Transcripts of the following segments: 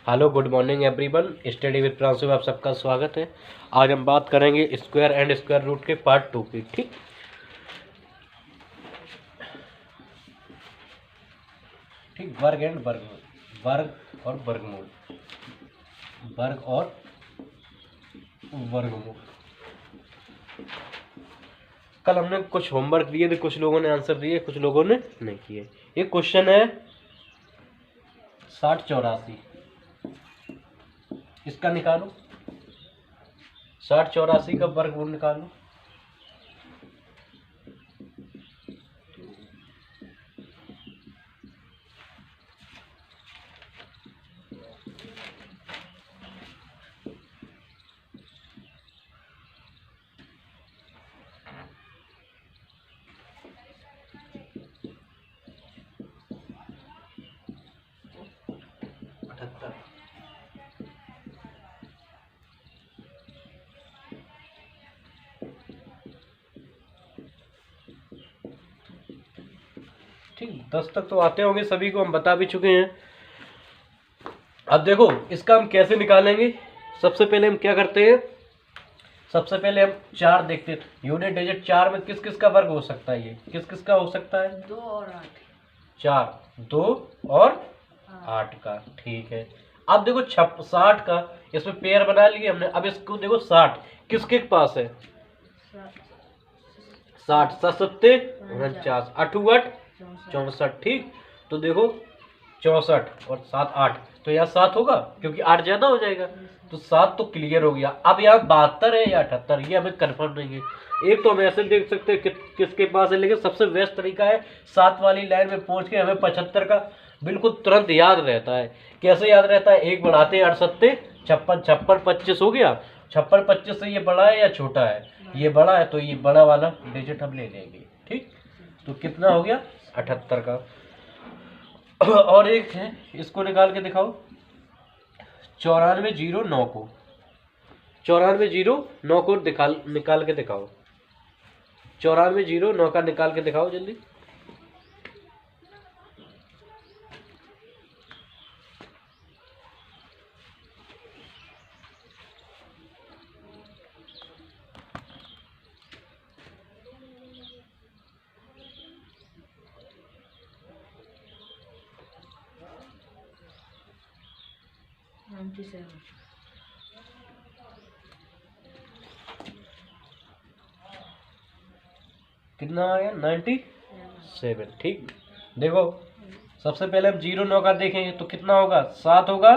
Hello, good morning everyone. Study with Pranshu में आप सबका स्वागत है। आज हम बात करेंगे स्क्वायर एंड स्क्वायर रूट के पार्ट 2 की। ठीक, वर्ग एंड वर्गमूल, वर्ग और वर्गमूल, वर्ग और वर्गमूल। कल हमने कुछ होमवर्क दिए थे, कुछ लोगों ने आंसर दिए, कुछ लोगों ने नहीं किए। एक क्वेश्चन है 6084, इसका निकालो। 6084 का वर्गमूल निकालो। ठीक, 10 तक तो आते होंगे, सभी को हम बता भी चुके हैं। अब देखो इसका हम कैसे निकालेंगे। सबसे पहले हम क्या करते हैं, सबसे पहले हम 4 देखते हैं। यूनिट डिजिट 4 में किस किस का वर्ग हो सकता है, ये किस किस का हो सकता है? 2 और 8। 4, 2 और 8 का। ठीक है, अब देखो 60 का, इसमें पेयर बना लिए हमने। अब इसको देखो 60 किसके पास है? 60 सत्ते 49, 8 64। ठीक, तो देखो 64 और 7 8, तो यहाँ 7 होगा क्योंकि 8 ज्यादा हो जाएगा, तो 7 तो क्लियर हो गया। अब यहाँ 72 है या 78, ये हमें कंफर्म नहीं है। एक तो हम ऐसे देख सकते हैं किसके पास है, लेकिन सबसे बेस्ट तरीका है 7 वाली लाइन में पहुंच के हमें 75 का बिल्कुल तुरंत याद रहता है। कैसे याद रहता है? एक बढ़ाते हैं 8 सत्ते 56, 56 25 हो गया। 56 25 से ये बड़ा है या छोटा है? ये बड़ा है, तो ये बड़ा वाला डिजिट हम ले लेंगे। ठीक, तो कितना हो गया? 78 का। और एक है, इसको निकाल के दिखाओ। 9409 को, 9409 को निकाल के दिखाओ। 9409 का निकाल के दिखाओ जल्दी। कितना आया? 97। ठीक, देखो सबसे पहले हम 09 का देखेंगे तो कितना होगा? 7 होगा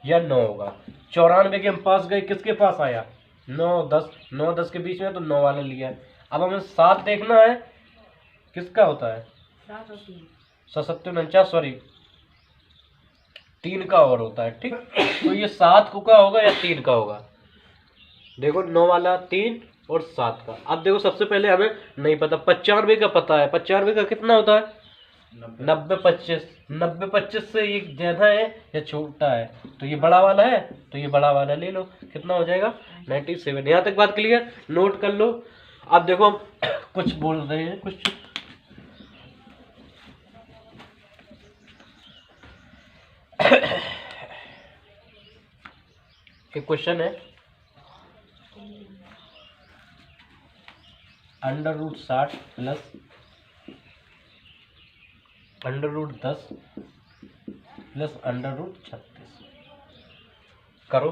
या 9 होगा? 94 के हम पास गए, किसके पास आया? 9 10, 9 10 के बीच में, तो 9 वाला लिया। अब हमें 7 देखना है, किसका होता है? 7 और 3, 7 सॉरी 3 का और होता है। ठीक, तो ये 7 का होगा या 3 का होगा? देखो 9 वाला 3 और 7 का। अब देखो सबसे पहले हमें नहीं पता, 95 का पता है। 95 का कितना होता है? 90 25। 90 25 से ये ज्यादा है या छोटा है? तो ये बड़ा वाला है, तो ये बड़ा वाला ले लो। कितना हो जाएगा? 97। यहाँ तक बात क्लियर? नोट कर लो। अब देखो हम कुछ बोल रहे हैं, कुछ एक क्वेश्चन है, √60 प्लस √10 प्लस √36 करो।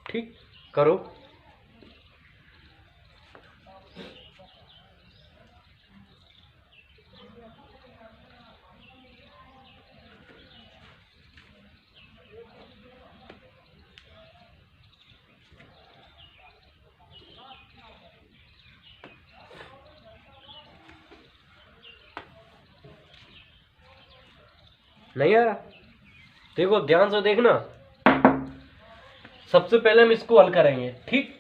ठीक, करो। नहीं आ रहा? देखो ध्यान से देखना। सबसे पहले हम इसको हल करेंगे। ठीक,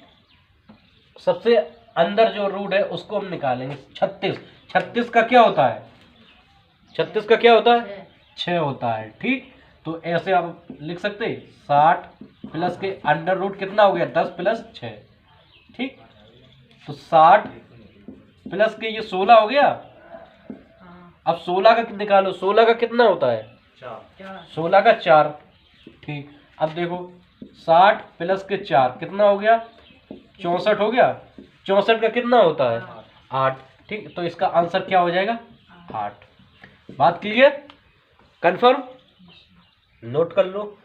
सबसे अंदर जो रूट है उसको हम निकालेंगे। 36, 36 का क्या होता है? 36 का क्या होता है? 6 होता है। ठीक, तो ऐसे आप लिख सकते हैं 60 प्लस के अंडर रूट कितना हो गया? 10 प्लस 6। ठीक, तो 60 प्लस के ये 16 हो गया। अब 16 का निकालो, 16 का कितना होता है 16 का 4। ठीक, अब देखो 60 प्लस के 4 कितना हो गया 64 हो गया। 64 का कितना होता है 8। ठीक, तो इसका आंसर क्या हो जाएगा 8। बात क्लियर, कंफर्म, नोट कर लो।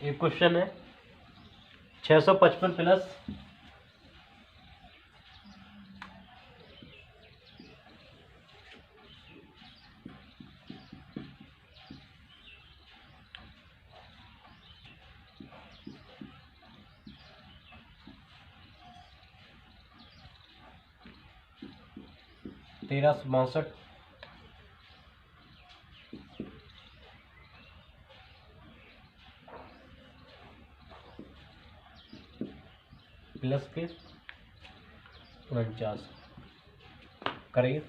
एक क्वेश्चन है 655 प्लस 1362 प्लस के 49 करिए।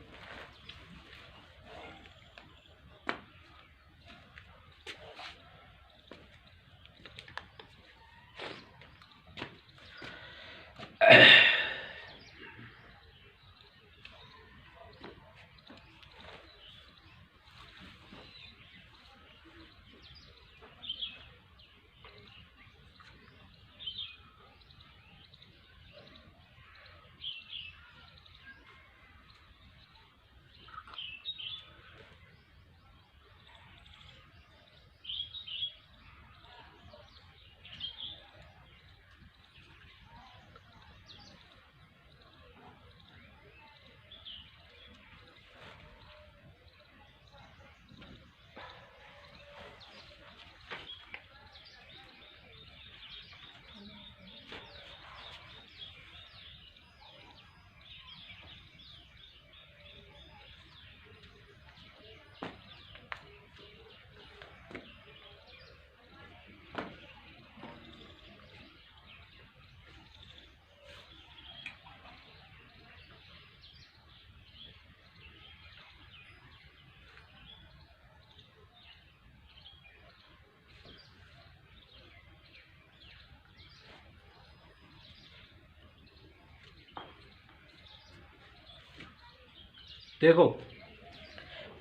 देखो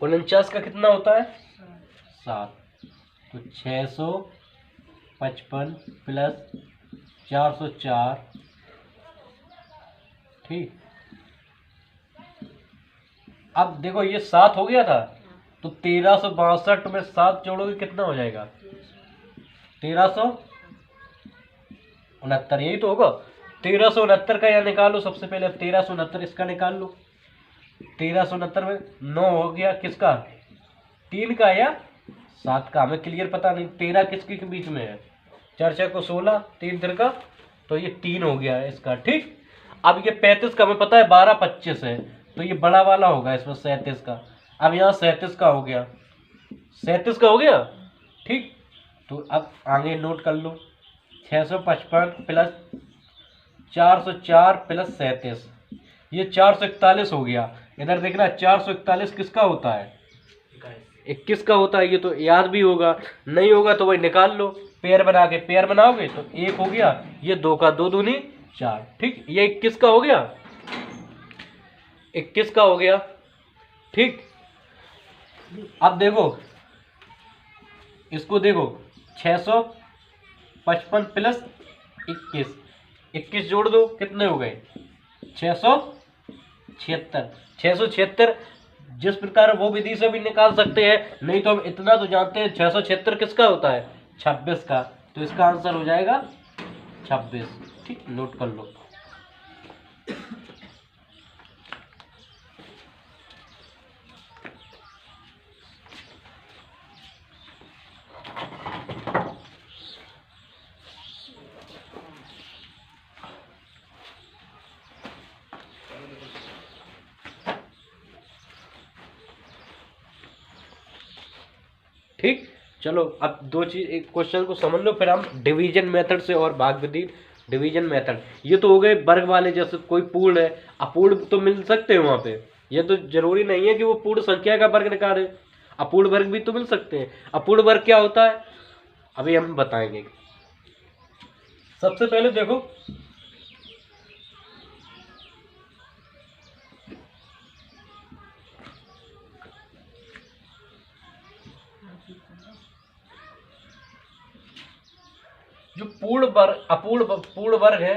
49 का कितना होता है 7, तो 655 प्लस 404। ठीक, अब देखो ये 7 हो गया था, तो 1362 में 7 जोड़ोगे कितना हो जाएगा 1369, यही तो होगा। 1369 का यहाँ निकालो सबसे पहले, 1369 इसका निकाल लो। 1369 में 9 हो गया किसका 3 का या 7 का, हमें क्लियर पता नहीं। 13 किसके के बीच में है 4 4 को 16, 3 3 का, तो ये 3 हो गया है इसका। ठीक, अब ये 35 का हमें पता है 12 25 है, तो ये बड़ा वाला होगा इसमें 37 का। अब यहाँ 37 का हो गया, 37 का हो गया। ठीक, तो अब आगे नोट कर लो 655 प्लस 404 प्लस 37, ये 441 हो गया। इधर देखना 441 किसका होता है 21 का होता है। ये तो याद भी होगा, नहीं होगा तो वही निकाल लो, पेयर बना के, पेयर बनाओगे तो 1 हो गया, ये 2 का 2 दूनी 4। ठीक, ये 21 का हो गया, 21 का हो गया। ठीक, अब देखो इसको, देखो 655 प्लस 21, 21 जोड़ दो कितने हो गए 676। 676 जिस प्रकार वो विधि से भी निकाल सकते हैं, नहीं तो हम इतना तो जानते हैं 676 किसका होता है 26 का, तो इसका आंसर हो जाएगा 26। ठीक, नोट कर लो। ठीक, चलो अब दो चीज, एक क्वेश्चन को समझ लो, फिर हम डिवीजन मेथड से और भाग विधि। डिवीजन मेथड ये तो हो गए वर्ग वाले, जैसे कोई पूर्ण है, अपूर्ण तो मिल सकते हैं वहां पे, ये तो जरूरी नहीं है कि वो पूर्ण संख्या का वर्ग निकाले, अपूर्ण वर्ग भी तो मिल सकते हैं। अपूर्ण वर्ग क्या होता है अभी हम बताएंगे। सबसे पहले देखो, जो पूर्ण वर्ग, पूर्ण वर्ग है,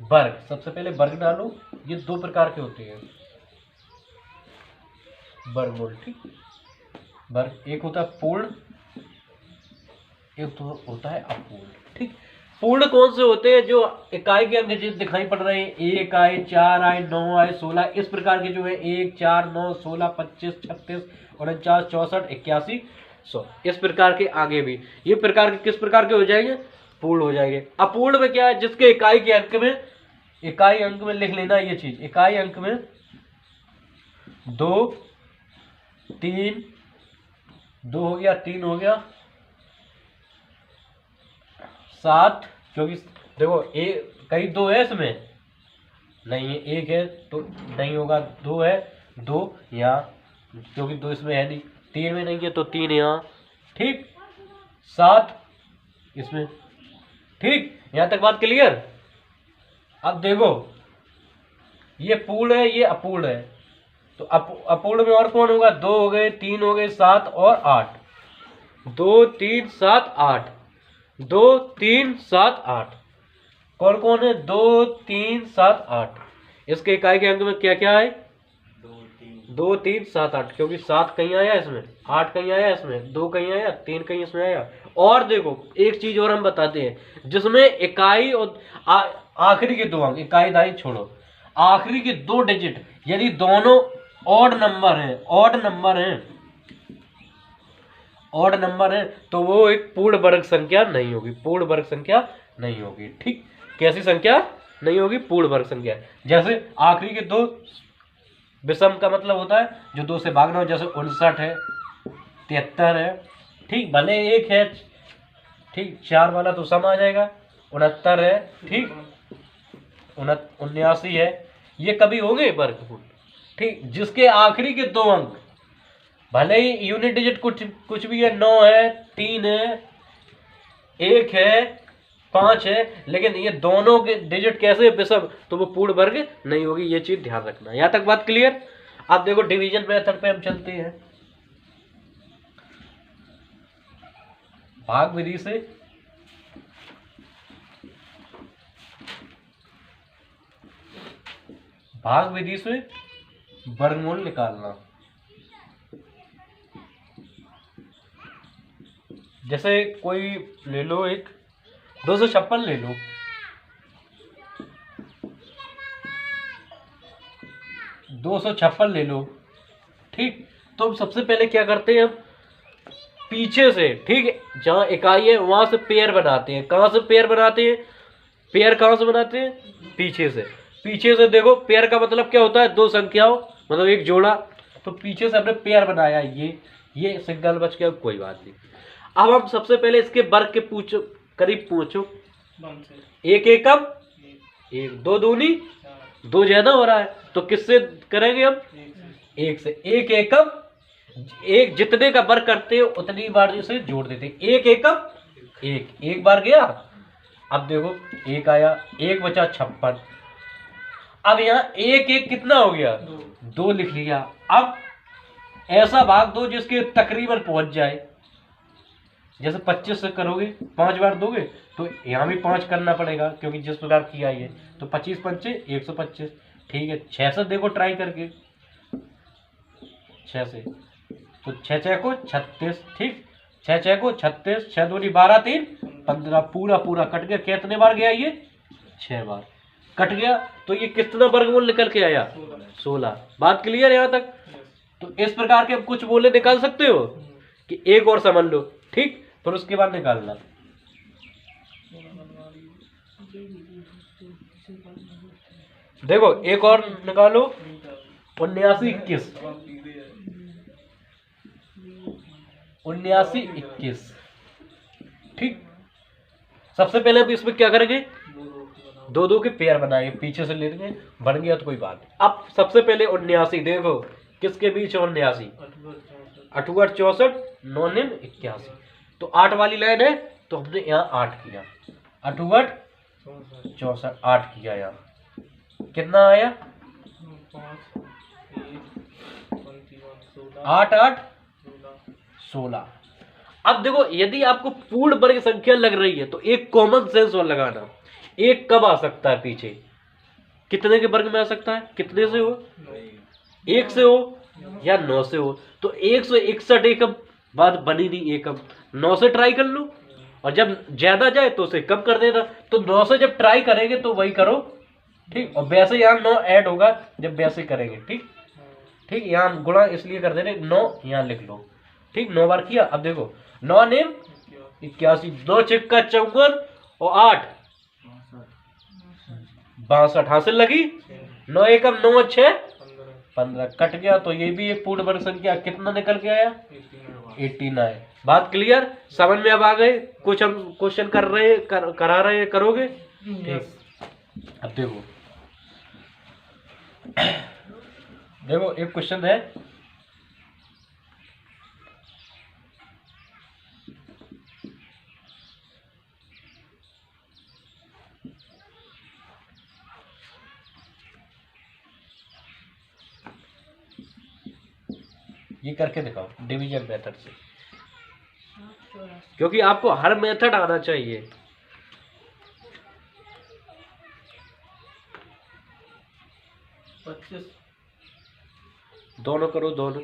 वर्ग, सबसे पहले वर्ग डालो। ये दो प्रकार के होते हैं वर्गमूल, ठीक। वर्ग एक होता है पूर्ण, एक तो होता है अपूर्ण, ठीक। पूर्ण कौन से होते हैं? जो इकाई के अंक दिखाई पड़ रहे हैं, 1 आए, 4 आए, 9 आए, 16, इस प्रकार के जो है 1, 4, 9, 16, 25, 36, 49, 64, 81, 100, इस प्रकार के आगे भी ये प्रकार के किस प्रकार के हो जाएंगे? पूर्ण हो जाएंगे। अपूर्ण में क्या है? जिसके इकाई के अंक में, इकाई अंक में लिख लेना ये चीज, इकाई अंक में 2, 3, 2 हो गया, 3 हो गया, 7, क्योंकि देखो कहीं 2 है इसमें, नहीं है, 1 है तो नहीं होगा, 2 है, 2 यहाँ, क्योंकि 2 इसमें है नहीं, 3 में नहीं है तो 3 यहाँ, ठीक, 7 इसमें, ठीक, यहाँ तक बात क्लियर। अब देखो ये पूर्ण है, ये अपूर्ण है, तो अपूर्ण में और कौन होगा? 2 हो गए, 3 हो गए, 7 और 8, 2, 3, 7, 8, 2, 3, 7, 8, कौन कौन है? 2, 3, 7, 8, इसके इकाई के अंक में क्या क्या है? 2, 3, 7, 8, क्योंकि 7 कहीं आया इसमें, 8 कहीं आया इसमें, 2 कहीं आया, 3 कहीं इसमें आया। और देखो एक चीज और हम बताते हैं, जिसमें इकाई और आखिरी के 2 अंक, इकाई दाई छोड़ो, आखिरी के 2 डिजिट यदि दोनों ऑड नंबर हैं, ऑड नंबर हैं, ऑड नंबर है, तो वो एक पूर्ण वर्ग संख्या नहीं होगी, पूर्ण वर्ग संख्या नहीं होगी, ठीक। कैसी संख्या नहीं होगी? पूर्ण वर्ग संख्या। जैसे आखिरी के 2 विषम का मतलब होता है जो 2 से भागना हो, जैसे 59 है, 73 है, ठीक, भले 1 है, ठीक, 4 वाला तो सम आ जाएगा, 69 है, ठीक, 79 है, ये कभी होंगे वर्ग, ठीक। जिसके आखिरी के 2 अंक भले ही यूनिट डिजिट कुछ भी है, 9 है, 3 है, 1 है, 5 है, लेकिन ये दोनों के डिजिट कैसे विषम, तो वो पूर्ण वर्ग नहीं होगी, ये चीज ध्यान रखना। यहां तक बात क्लियर। अब देखो डिवीजन मेथड पे हम चलते हैं, भाग विधि से वर्गमूल निकालना। जैसे कोई ले लो, एक 256 ले लो, 256 ले लो, ठीक। तो सबसे पहले क्या करते हैं हम? पीछे से, ठीक है, जहां इकाई है वहां से पेयर बनाते हैं। कहां से पेयर बनाते हैं? पेयर कहां से बनाते हैं? पीछे से। पीछे से देखो, पेयर का मतलब क्या होता है? 2 संख्याओं, मतलब एक जोड़ा, तो पीछे से हमने पेयर बनाया, ये सिंगल बच गया, कोई बात नहीं। अब हम सबसे पहले इसके वर्ग के करीब पूछो, 1 एकम, 1, 2 दूनी, 2 ज्यादा हो रहा है, तो किससे करेंगे हम? 1 से। 1 एकम, एक जितने का वर्ग करते हो उतनी बार से जोड़ देते, 1 एकम, 1 बार गया। अब देखो 1 आया, 1 बचा 56, अब यहाँ 1 कितना हो गया? 2 लिख लिया। अब ऐसा भाग दो जिसके तकरीबन पहुंच जाए, जैसे 25 से करोगे, 5 बार दोगे तो यहाँ भी 5 करना पड़ेगा, क्योंकि जिस प्रकार किया है, तो 25 पंचे 125, ठीक है। 6 से देखो ट्राई करके, 6 से, तो 6 6 को 36, ठीक, 6 6 को 36, 6 दूनी 12, 3 15, पूरा कट गया। कितने बार गया ये? 6 बार कट गया। तो ये कितना वर्गमूल निकल के आया? 16। बात क्लियर है यहाँ तक? तो इस प्रकार के कुछ बोले निकाल सकते हो कि एक और समझ लो, ठीक, फिर उसके बाद निकालना। देखो एक और निकालो, 79 21, 79 21। ठीक, सबसे पहले अब इसमें क्या करेंगे, दो दो के पेयर बनाएंगे, पीछे से लेंगे, बन गया तो कोई बात नहीं। अब सबसे पहले 79, देखो किसके बीच है 79, 8 8 64, 9 9 81। तो 8 वाली लाइन है तो हमने यहाँ 8 किया, 8 8 64, 8 किया। यहाँ कितना आया, 8 8 16। अब देखो यदि आपको पूर्ण वर्ग संख्या लग रही है तो एक कॉमन सेंस और लगाना, एक कब आ सकता है पीछे, कितने के वर्ग में आ सकता है, कितने से हो, 1 से हो या 9 से हो। तो 161 एकम, बात बनी नहीं एकम, 9 से ट्राई कर लो, और जब ज्यादा जाए तो उसे कम कर देना। तो 9 से जब ट्राई करेंगे तो वही करो, ठीक। और वैसे यहाँ 9 ऐड होगा जब वैसे करेंगे, ठीक ठीक। यहाँ गुणा इसलिए कर दे रहे, 9 यहाँ लिख लो, ठीक। 9 बार किया। अब देखो 9 9 81, 2 6 54 और 8 62, हासिल लगी। 9 एकम 9 6 15, कट गया। तो ये भी एक पूर्ण वर्ग संख्या, कितना निकल के आया, 89। बात क्लियर, समझ में अब आ गए। कुछ हम क्वेश्चन कर रहे करा रहे हैं, करोगे, ठीक। अब देखो देखो एक क्वेश्चन है, ये करके दिखाओ डिवीजन मेथड से, क्योंकि आपको हर मेथड आना चाहिए। दोनों करो, दोनों।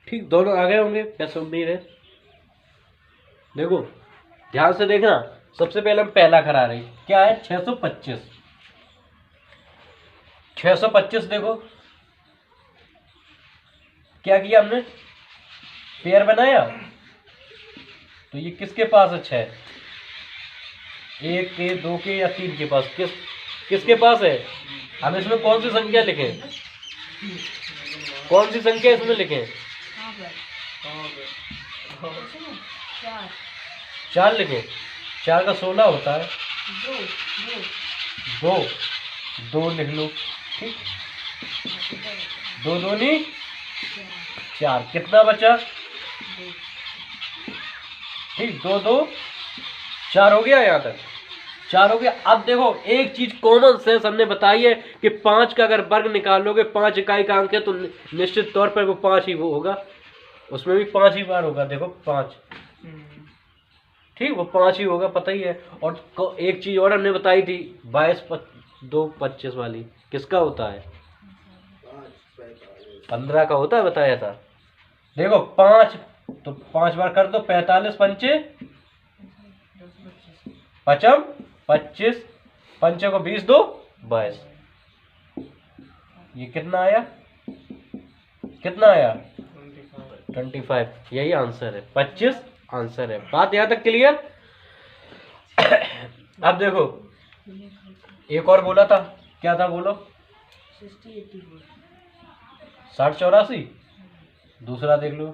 ठीक, दोनों आ गए होंगे, कैसे उम्मीद है। देखो ध्यान से देखना, सबसे पहले हम पहला करा रहे हैं, क्या है, 625। 625 देखो क्या किया हमने, पेयर बनाया। तो ये किसके पास है, 6, 1 के, 2 के या 3 के पास, किसके पास है। हम इसमें कौन सी संख्या लिखें, कौन सी संख्या इसमें लिखें, 4 लिखें। 4 का 16 होता है, 2 लिख लो, ठीक। 2 दूनी 4, कितना बचा, ठीक। 2 2 4 हो गया, यहाँ तक 4 हो गया। अब देखो एक चीज कॉमन सेंस हमने बताई है कि 5 का अगर वर्ग निकालोगे, 5 इकाई का अंक है, तो निश्चित तौर पर वो 5 ही वो होगा, उसमें भी 5 ही बार होगा। देखो 5, ठीक, वो 5 ही होगा, पता ही है। और एक चीज और हमने बताई थी, 22 2 25 वाली, किसका होता है, 15 का होता है, बताया था। देखो 5, तो 5 बार कर दो, 45 पंचे 55, 25 पंचे को 20 2 22। ये कितना आया, कितना आया, 25। यही आंसर है, 25 आंसर है। बात यहां तक क्लियर। अब देखो एक और बोला था, क्या था, बोलो, 60 84। दूसरा देख लो,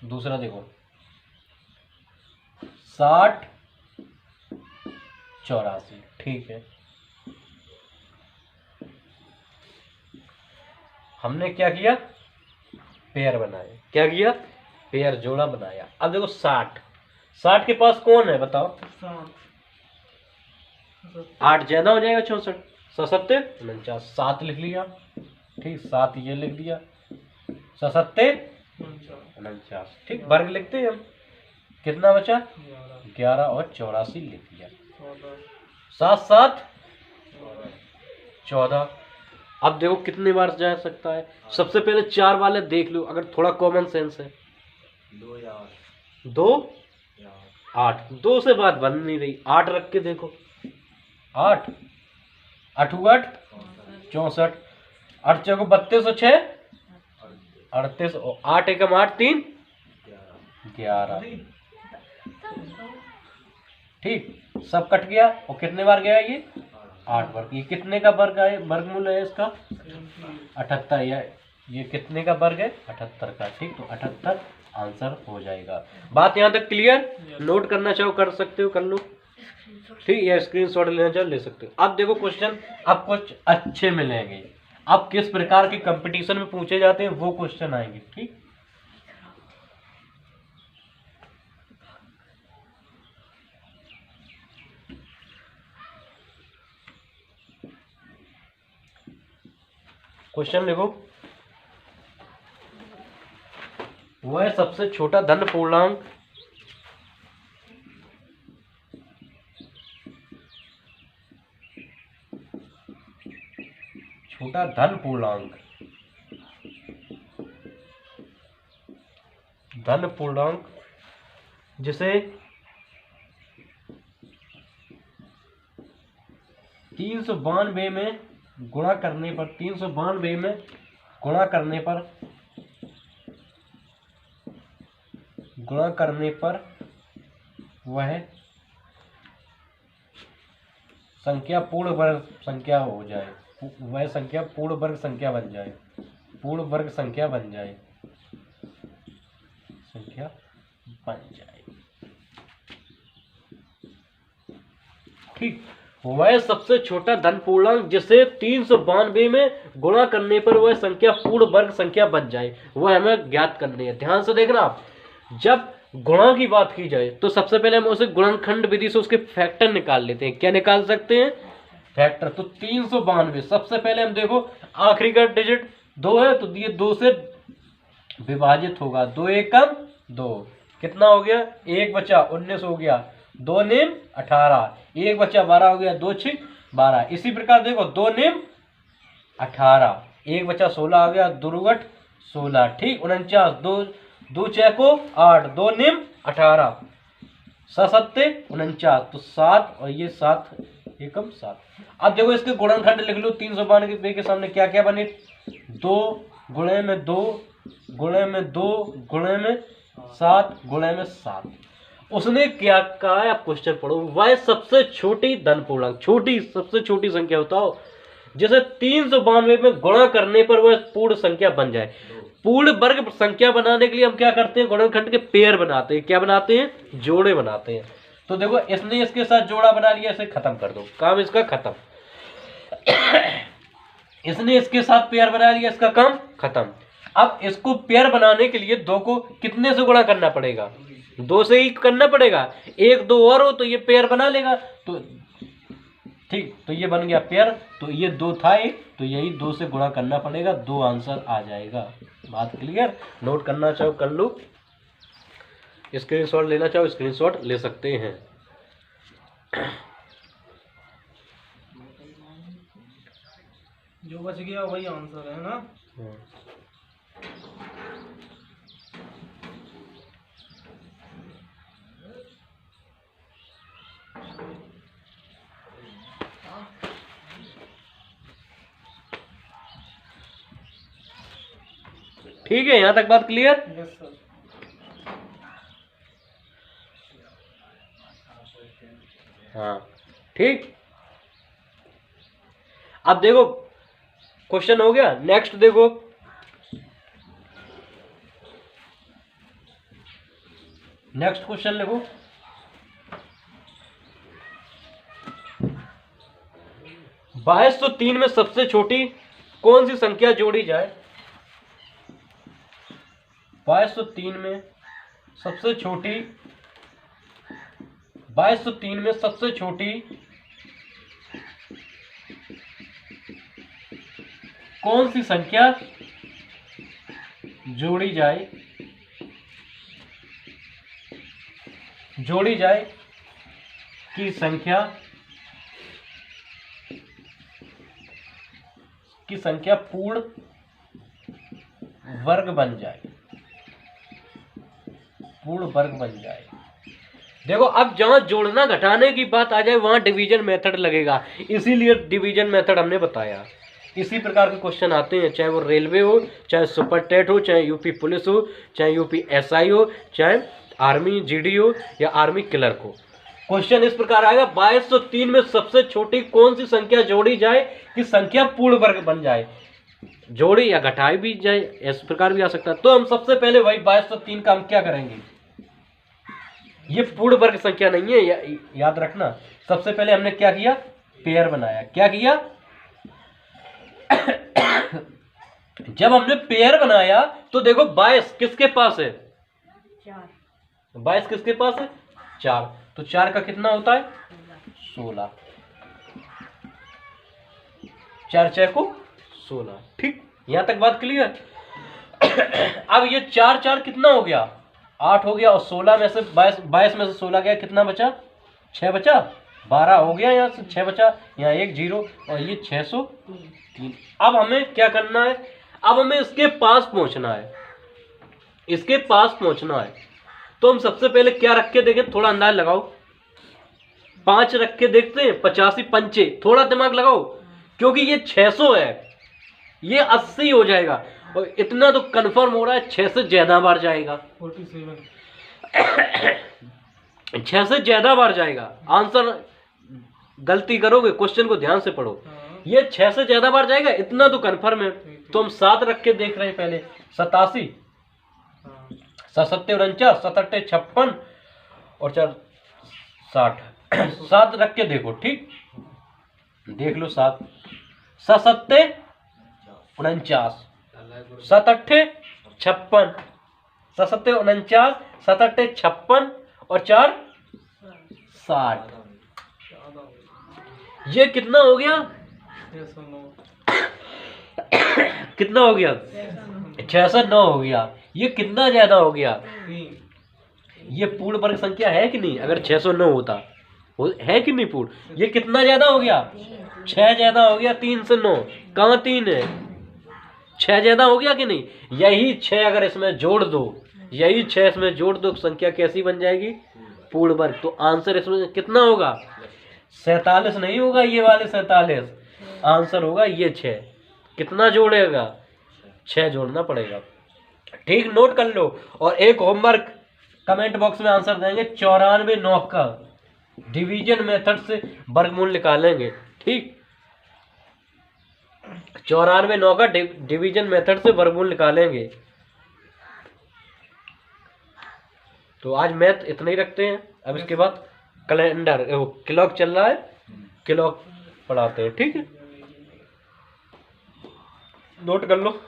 दूसरा देखो 60 84, ठीक है। हमने क्या किया, पेयर बनाए, क्या किया, पेयर जोड़ा बनाया। अब देखो 60 60 के पास कौन है बताओ, 8 ज्यादा हो जाएगा 64, 67 49, 7 लिख लिया, ठीक, 7 ये लिख दिया, 67 49, ठीक, वर्ग लिखते हैं हम, कितना बचा 11 और 84 लिख दिया, 7 7 14। अब देखो कितने बार जा सकता है, सबसे पहले 4 वाले देख लो, अगर थोड़ा कॉमन सेंस है, 2 8, 2 से बात बन नहीं रही, 8 रख के देखो, 8 8 8 64, 8 चौको 32 और 6 38, 8 एकम 8 3 11, ठीक, सब कट गया। और कितने बार गया ये 8 वर्ग, ये कितने का वर्ग है, वर्गमूल है इसका 78, या ये कितने का वर्ग है 78 का, ठीक, तो 78 आंसर हो जाएगा। बात यहाँ तक क्लियर, नोट करना चाहो कर सकते हो, कर लो, ठीक, या स्क्रीनशॉट लेना चाहो ले सकते हो। अब देखो क्वेश्चन अब कुछ अच्छे मिलेंगे, अब किस प्रकार के कंपटीशन में पूछे जाते हैं वो क्वेश्चन आएंगे, ठीक। क्वेश्चन देखो, वह सबसे छोटा धन पूर्णांक छोटा धन पूर्णांक जिसे 392 में गुणा करने पर 392 में गुणा करने पर वह संख्या पूर्ण वर्ग संख्या हो जाए, वह संख्या पूर्ण वर्ग संख्या बन जाए, ठीक। वह सबसे छोटा धन पूर्णांक जिसे 392 में गुणा करने पर वह संख्या पूर्ण वर्ग संख्या बन जाए, वह हमें ज्ञात करनी है। ध्यान से देखना, आप जब गुणा की बात की जाए तो सबसे पहले हम उसे गुणनखंड विधि से उसके फैक्टर निकाल लेते हैं। क्या निकाल सकते हैं, फैक्टर। तो 392 सबसे पहले हम देखो आखिरी का डिजिट 2 है तो ये 2 से विभाजित होगा, 2 एकम 2, कितना हो गया 1 बचा 19 हो गया, 2 निम 18, 1 बचा 12 हो गया, 2 6 12। इसी प्रकार देखो 2 निम 18, 1 बचा 16 हो गया, 2 रुगट 16, ठीक, 49, 2 चौको 8, 2 निम 18, 7 49, तो 7 और ये 7 एकम 7। अब देखो इसके गुणनखंड लिख लो, 392 के सामने क्या क्या बने, 2 गुणे में 2 गुणे में 2 गुणे में 7 गुणे में 7। उसने क्या कहा है, आप क्वेश्चन पढ़ो, वह सबसे छोटी धन पूर्णांक, छोटी सबसे छोटी संख्या बताओ जैसे 392 में गुणा करने पर वह पूर्ण संख्या बन जाए। पूर्ण वर्ग संख्या बनाने के लिए हम क्या करते हैं, गुणनखंड के पेयर बनाते हैं, क्या बनाते हैं, जोड़े बनाते हैं। तो देखो इसने इसके साथ जोड़ा बना लिया, इसे खत्म कर दो, काम इसका खत्म। इसने इसके साथ पेयर बना लिया, इसका काम खत्म। अब इसको पेयर बनाने के लिए 2 को कितने से गुणा करना पड़ेगा, 2 से ही करना पड़ेगा, 1 2 और हो तो ये पेयर बना लेगा, तो ठीक, तो ये बन गया पेयर। तो ये 2 था एक, तो यही 2 से गुणा करना पड़ेगा, 2 आंसर आ जाएगा। बात क्लियर, नोट करना चाहो कर लो, स्क्रीनशॉट लेना चाहो स्क्रीनशॉट ले सकते हैं। जो बच गया वही आंसर है ना। ठीक है, यहां तक बात क्लियर। Yes sir. हाँ ठीक। अब देखो क्वेश्चन हो गया। नेक्स्ट देखो, नेक्स्ट क्वेश्चन लिखो। बाईस तो तीन में सबसे छोटी कौन सी संख्या जोड़ी जाए? 2203 में सबसे छोटी, 2203 में सबसे छोटी कौन सी संख्या जोड़ी जाए, जोड़ी जाए की संख्या पूर्ण वर्ग बन जाए, पूर्ण वर्ग बन जाए। देखो अब जहां जोड़ना घटाने की बात आ जाए वहां डिवीजन मेथड लगेगा, इसीलिए डिवीजन मेथड हमने बताया। इसी प्रकार के क्वेश्चन आते हैं, चाहे वो रेलवे हो, चाहे सुपर टेट हो, चाहे यूपी पुलिस हो, चाहे यूपी एसआई हो, चाहे आर्मी जीडी हो या आर्मी क्लर्क हो। क्वेश्चन इस प्रकार आएगा, 2203 में सबसे छोटी कौन सी संख्या जोड़ी जाए कि संख्या पूर्ण वर्ग बन जाए, जोड़ी या घटाई भी जाए, इस प्रकार भी आ सकता है। तो हम सबसे पहले वही 2203 का हम क्या करेंगे, ये पूर्ण वर्ग संख्या नहीं है, याद रखना। सबसे पहले हमने क्या किया, पेयर बनाया। क्या किया जब हमने पेयर बनाया तो देखो 22 किसके पास है, 22 किसके पास है, 4। तो 4 का कितना होता है, 16। 4 6 को 16। ठीक, यहां तक बात क्लियर। अब ये 4 4 कितना हो गया, 8 हो गया, और 16 में से 22 में से 16 गया, कितना बचा, 6 बचा, 12 हो गया, यहाँ से 6 बचा, यहाँ 1 0, और ये 603। अब हमें क्या करना है, अब हमें इसके पास पहुंचना है, इसके पास पहुंचना है। तो हम सबसे पहले क्या रख के देखें, थोड़ा अंदाज लगाओ, 5 रख के देखते हैं, 85 पंचे, थोड़ा दिमाग लगाओ, क्योंकि ये 600 है, ये 80 हो जाएगा, और इतना तो कंफर्म हो रहा है 6 से ज्यादा बार जाएगा, 47। 6 से ज्यादा बार जाएगा। आंसर गलती करोगे, क्वेश्चन को ध्यान से पढ़ो, ये 6 से ज्यादा बार जाएगा, इतना तो कंफर्म है। तो हम 7 रख के देख रहे हैं पहले, 87, 77 49, 77 56 और 4 60। 7 रख के देखो, ठीक, देख लो 7, 77 49, 77 56, 77 49, 77 56 और 4 60। ये कितना हो गया, 609। कितना हो गया, 609 हो गया। ये कितना ज्यादा हो गया, ये पूर्ण वर्ग संख्या है कि नहीं, अगर 609 होता है कि नहीं पूर्ण, ये कितना ज्यादा हो गया, 6 ज्यादा हो गया, 3 से 9 कहाँ 3 है, 6 ज्यादा हो गया कि नहीं। यही 6 अगर इसमें जोड़ दो, यही 6 इसमें जोड़ दो, संख्या कैसी बन जाएगी, पूर्ण वर्ग। तो आंसर इसमें कितना होगा, 47 नहीं होगा, ये वाले 47, आंसर होगा ये 6। कितना जोड़ेगा, 6 जोड़ना पड़ेगा। ठीक, नोट कर लो। और एक होमवर्क कमेंट बॉक्स में आंसर देंगे, 94 9 का डिवीजन मेथड से वर्गमूल निकालेंगे। ठीक, 94 9 का डिवीजन मेथड से वर्गमूल निकालेंगे। तो आज मैथ इतना ही रखते हैं, अब इसके बाद कैलेंडर क्लॉक चल रहा है, क्लॉक पढ़ाते हैं। ठीक है, नोट कर लो।